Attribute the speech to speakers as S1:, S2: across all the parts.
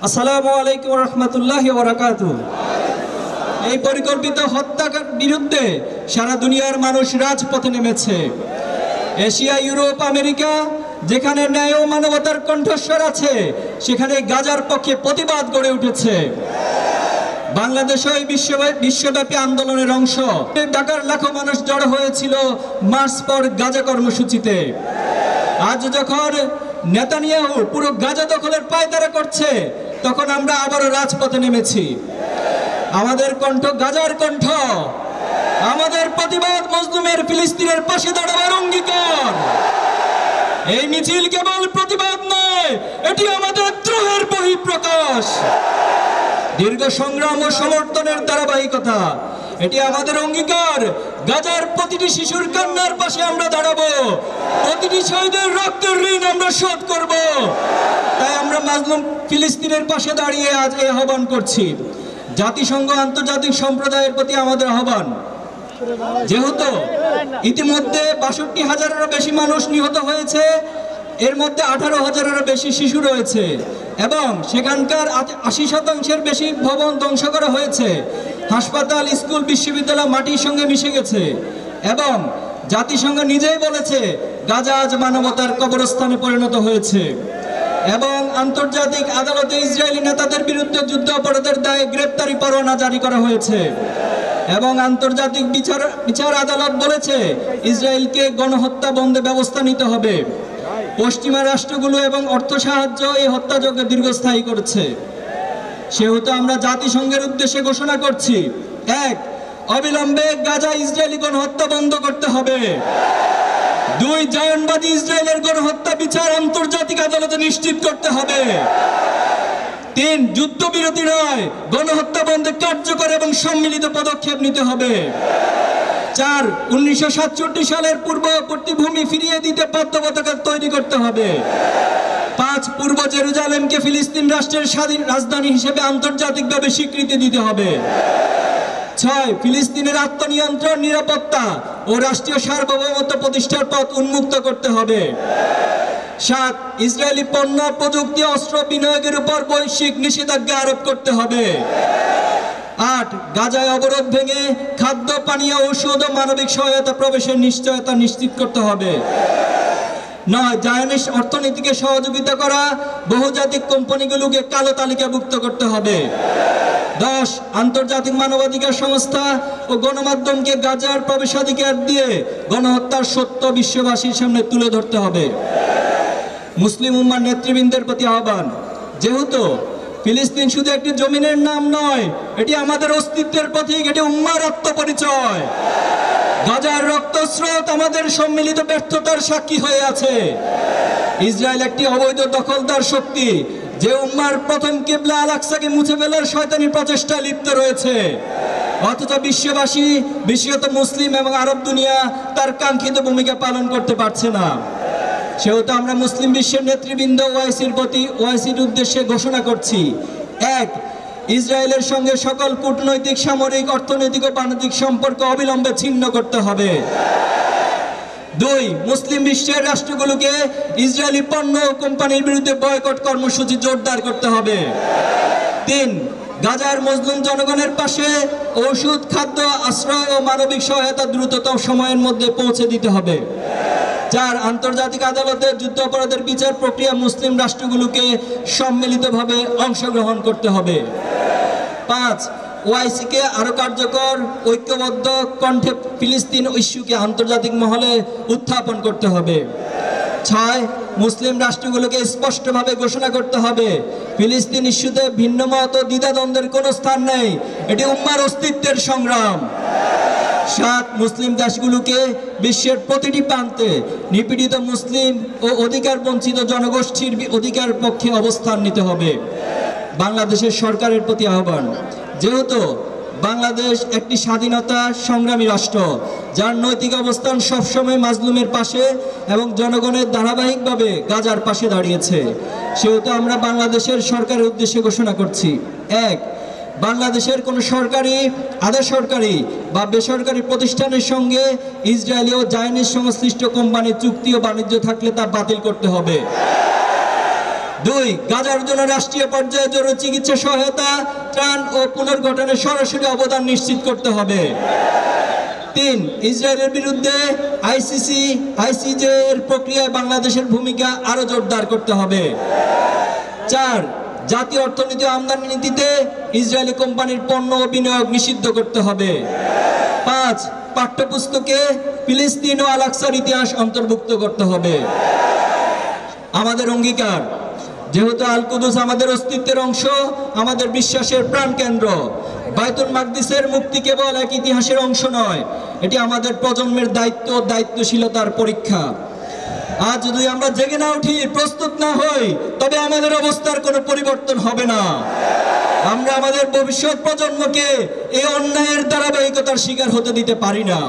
S1: আসসালামু আলাইকুম ওয়া রাহমাতুল্লাহি ওয়া বারাকাতুহু। এই পরিকল্পিত হত্যার বিরুদ্ধে সারা দুনিয়ার মানুষ রাজপথে নেমেছে। এশিয়া, ইউরোপ, আমেরিকা যেখানে ন্যায় ও মানবতার কণ্ঠস্বর আছে, সেখানে গাজার পক্ষে প্রতিবাদ গড়ে উঠেছে। বাংলাদেশও এই বিশ্বব্যাপী আন্দোলনের অংশ। ঢাকার লাখো মানুষ জড়ো হয়েছিল মার্চ ফর গাজা কর্মসূচিতে। আজ যখন নেতানিয়াহু পুরো গাজা দখলের পায়তারা করছে, তখন আমরা আবারও রাজপথে নেমেছি। আমাদের কণ্ঠ গাজার কণ্ঠ, আমাদের প্রতিবাদ মজলুমের ফিলিস্তিনের পাশে দাঁড়াবার অঙ্গীকার। এই মিছিল কেবল প্রতিবাদ নয়, এটি আমাদের দ্রোহের বহিঃপ্রকাশ। দীর্ঘ সংগ্রাম ও সমর্থনের ধারাবাহিকতা, এটি আমাদের অঙ্গীকার। গাজার প্রতিটি শিশুর কান্নার পাশে আমরা দাঁড়াবো, প্রতিটি শহীদের রক্তের ঋণ আমরা শোধ করব। তাই আমরা মাজলুম ফিলিস্তিনের পাশে দাঁড়িয়ে আজ এই আহ্বান করছি। জাতিসংঘ, আন্তর্জাতিক সম্প্রদায়ের প্রতি আমাদের আহ্বান, যেহেতু ইতিমধ্যে ৬২,০০০-এরও বেশি মানুষ নিহত হয়েছে, এর মধ্যে ১৮,০০০-এরও বেশি শিশু রয়েছে এবং সেখানকার ৮০% বেশি ভবন ধ্বংস করা হয়েছে। হাসপাতাল, স্কুল, বিশ্ববিদ্যালয় মাটির সঙ্গে মিশে গেছে এবং জাতিসংঘ নিজেই বলেছে গাজা আজ মানবতার কবরস্থানে পরিণত হয়েছে। এবং আন্তর্জাতিক আদালতে ইসরায়েলি নেতাদের বিরুদ্ধে যুদ্ধ অপরাধের দায়ে গ্রেপ্তারি পরোয়ানা জারি করা হয়েছে এবং আন্তর্জাতিক বিচার আদালত বলেছে ইসরায়েলকে গণহত্যা বন্ধে ব্যবস্থা নিতে হবে। পশ্চিমা রাষ্ট্রগুলো এবং অর্থ সাহায্য এই হত্যাযজ্ঞ দীর্ঘস্থায়ী করছে। সেহেতু আমরা জাতিসংঘের উদ্দেশ্যে ঘোষণা করছি, ১. অবিলম্বে গাজা ইসরায়েলি গণহত্যা বন্ধ করতে হবে। ২. জায়নবাদী ইসরায়েলের গণহত্যা বিচার আন্তর্জাতিক আদালতে নিশ্চিত করতে হবে। ৩. যুদ্ধবিরতি নয়, গণহত্যা বন্ধে কার্যকর এবং সম্মিলিত পদক্ষেপ নিতে হবে। ৪. ১৯৬৭ সালের পূর্ববর্তী ভূমি ফিরিয়ে দিতে বাধ্যবাধকতা তৈরি করতে হবে। ৫. পূর্ব জেরুজালেমকে ফিলিস্তিন রাষ্ট্রের স্বাধীন রাজধানী হিসেবে আন্তর্জাতিকভাবে স্বীকৃতি দিতে হবে। ৬. ফিলিস্তিনের আত্মনিয়ন্ত্রণ, নিরাপত্তা ও রাষ্ট্রীয় সার্বভৌমত্ব প্রতিষ্ঠার পথ উন্মুক্ত করতে হবে। ৭. ইসরায়েলি পণ্য, প্রযুক্তি, অস্ত্র বিনিয়োগের উপর বৈশ্বিক নিষেধাজ্ঞা আরোপ করতে হবে। ৮. গাজায় অবরোধ ভেঙে খাদ্য, পানীয়, ঔষধ ও মানবিক সহায়তা প্রবেশের নিশ্চয়তা নিশ্চিত করতে হবে। ৯. জায়নিস্ট অর্থনীতিকে সহযোগিতা করা বহুজাতিক কোম্পানিগুলোকে কালো তালিকাভুক্ত করতে হবে। ১০. আন্তর্জাতিক মানবাধিকার সংস্থা ও গণমাধ্যমকে গাজার প্রবেশাধিকার দিয়ে গণহত্যার সত্য বিশ্ববাসীর সামনে তুলে ধরতে হবে। মুসলিম উম্মার নেতৃবৃন্দের প্রতি আহ্বান, যেহেতু ফিলিস্তিন শুধু একটি জমিনের নাম নয়, এটি আমাদের অস্তিত্বের প্রতীক, এটি উম্মার আত্মপরিচয়। গাজার রক্তস্রোত আমাদের সম্মিলিত ব্যর্থতার সাক্ষী হয়ে আছে। ইসরায়েল একটি অবৈধ দখলদার শক্তি, যে উম্মার প্রথম কিবলা আল আকসাকে মুছে ফেলার শয়তানি প্রচেষ্টায় লিপ্ত রয়েছে। অথচ বিশ্ববাসী, বিশেষত মুসলিম এবং আরব দুনিয়া তার কাঙ্ক্ষিত ভূমিকা পালন করতে পারছে না। সেহেতু আমরা মুসলিম বিশ্বের নেতৃবৃন্দ ওআইসির উদ্দেশ্যে ঘোষণা করছি, ১. ইসরায়েলের সঙ্গে সকল কূটনৈতিক, সামরিক, অর্থনৈতিক ও বাণিজ্যিক সম্পর্ক অবিলম্বে ছিন্ন করতে হবে। ২. মুসলিম বিশ্বের রাষ্ট্রগুলোকে ইসরায়েলি পণ্য ও কোম্পানির বিরুদ্ধে বয়কট কর্মসূচি জোরদার করতে হবে। ৩. গাজার মজলুম জনগণের পাশে ঔষধ, খাদ্য, আশ্রয় ও মানবিক সহায়তা দ্রুততম সময়ের মধ্যে পৌঁছে দিতে হবে। ৪. আন্তর্জাতিক আদালতে যুদ্ধ অপরাধের বিচার প্রক্রিয়া মুসলিম রাষ্ট্রগুলোকে সম্মিলিতভাবে অংশগ্রহণ করতে হবে। ৫. ওআইসিকে আরো কার্যকর, ঐক্যবদ্ধ কণ্ঠে ফিলিস্তিন ইস্যুকে আন্তর্জাতিক মহলে উত্থাপন করতে হবে। ৬. মুসলিম রাষ্ট্রগুলোকে স্পষ্টভাবে ঘোষণা করতে হবে, ফিলিস্তিন ইস্যুতে ভিন্নমত ও দ্বিধাদ্বন্দ্বের কোনো স্থান নেই, এটি উম্মার অস্তিত্বের সংগ্রাম। ৭. মুসলিম দেশগুলোকে বিশ্বের প্রতিটি প্রান্তে নিপীড়িত মুসলিম ও অধিকার বঞ্চিত জনগোষ্ঠীর অধিকার পক্ষে অবস্থান নিতে হবে। বাংলাদেশের সরকারের প্রতি আহ্বান, যেহেতু বাংলাদেশ একটি স্বাধীনতা সংগ্রামী রাষ্ট্র, যার নৈতিক অবস্থান সবসময় মাজলুমের পাশে এবং জনগণের ধারাবাহিকভাবে গাজার পাশে দাঁড়িয়েছে, সেহেতু আমরা বাংলাদেশের সরকারের উদ্দেশ্যে ঘোষণা করছি, ১. বাংলাদেশের কোনো সরকারি, আধা সরকারি বা বেসরকারি প্রতিষ্ঠানের সঙ্গে ইসরায়েলি ও জায়নিস্ট সংশ্লিষ্ট কোম্পানির চুক্তি ও বাণিজ্য থাকলে তা বাতিল করতে হবে। 2 গাজার জন্য রাষ্ট্রীয় পর্যায়ে জরুরি চিকিৎসা সহায়তা, ত্রাণ ও পুনর্গঠনে সরাসরি অবদান নিশ্চিত করতে হবে। 3 ইসরায়েলের বিরুদ্ধে আইসিজে এর প্রক্রিয়ায় বাংলাদেশের ভূমিকা আরো জোরদার করতে হবে। 4 জাতীয় অর্থনীতি ও আমদানি নীতিতে ইসরায়েলি কোম্পানির পণ্য ও বিনিয়োগ নিষিদ্ধ করতে হবে। 5 পাঠ্যপুস্তকে ফিলিস্তিন ও আল-আকসার ইতিহাস অন্তর্ভুক্ত করতে হবে। আমাদের অঙ্গীকার, যেহেতু আল কুদুস আমাদের অস্তিত্বের অংশ, আমাদের বিশ্বাসের প্রাণকেন্দ্র, বাইতুল মাকদিসের মুক্তি কেবল এক ইতিহাসের অংশ নয়, এটি আমাদের প্রজন্মের দায়িত্ব, দায়িত্বশীলতার পরীক্ষা। আজ যদি আমরা জেগে না উঠি, প্রস্তুত না হই, তবে আমাদের অবস্থার কোনো পরিবর্তন হবে না। আমরা আমাদের ভবিষ্যৎ প্রজন্মকে এই অন্যায়ের ধারাবাহিকতার শিকার হতে দিতে পারি না।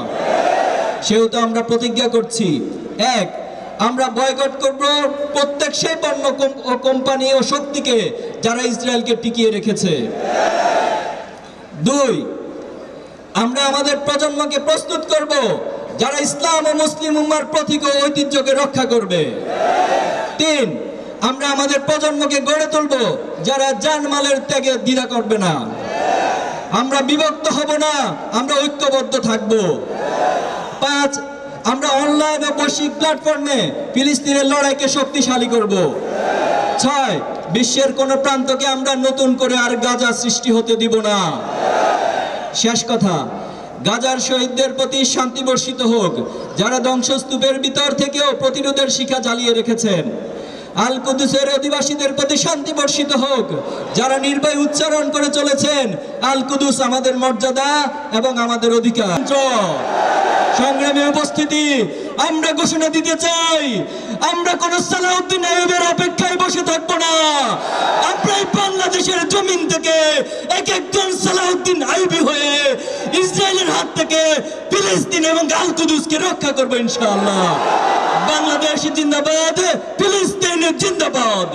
S1: সেহেতু আমরা প্রতিজ্ঞা করছি, 1 আমরা বয়কট করব প্রত্যেক সেই পণ্য ও কোম্পানি ও শক্তিকে যারা ইসরায়েলকে টিকিয়ে রেখেছে। 2 আমরা আমাদের প্রজন্মকে প্রস্তুত করব যারা ইসলাম ও মুসলিম উম্মার প্রতীক ও ঐতিহ্যকে রক্ষা করবে। 3 আমরা আমাদের প্রজন্মকে গড়ে তুলব যারা জানমালের ত্যাগে দ্বিধা করবে না। আমরা বিভক্ত হব না, আমরা ঐক্যবদ্ধ থাকব। 5 আমরা অনলাইন ও বৈশ্বিক প্ল্যাটফর্মে ফিলিস্তিনের লড়াইকে শক্তিশালী করব। 6 বিশ্বের কোন প্রান্তকে আমরা নতুন করে আর গাজা সৃষ্টি হতে দিব না। শেষ কথা, গাজার শহীদদের প্রতি শান্তি বর্ষিত হোক, যারা ধ্বংসস্তূপের ভিতর থেকেও প্রতিরোধের শিখা জ্বালিয়ে রেখেছেন। আল কুদুসের অধিবাসীদের প্রতি শান্তি বর্ষিত হোক, যারা নির্ভয় উচ্চারণ করে চলেছেন, আল কুদুস আমাদের মর্যাদা এবং আমাদের অধিকার। সংগ্রামে উপস্থিতি, আমরা ঘোষণা দিতে চাই, আমরা কোন সালাউদ্দিন আইয়ুবের অপেক্ষায় বসে থাকবো না। আমরা বাংলাদেশের জমিন থেকে এক একজন সালাউদ্দিন আইয়ুবী হয়ে ইসরায়েলের হাত থেকে ফিলিস্তিন এবং আল কুদুসকে রক্ষা করবো ইনশাআল্লাহ। বাংলাদেশ জিন্দাবাদ, ফিলিস্তিন জিন্দাবাদ।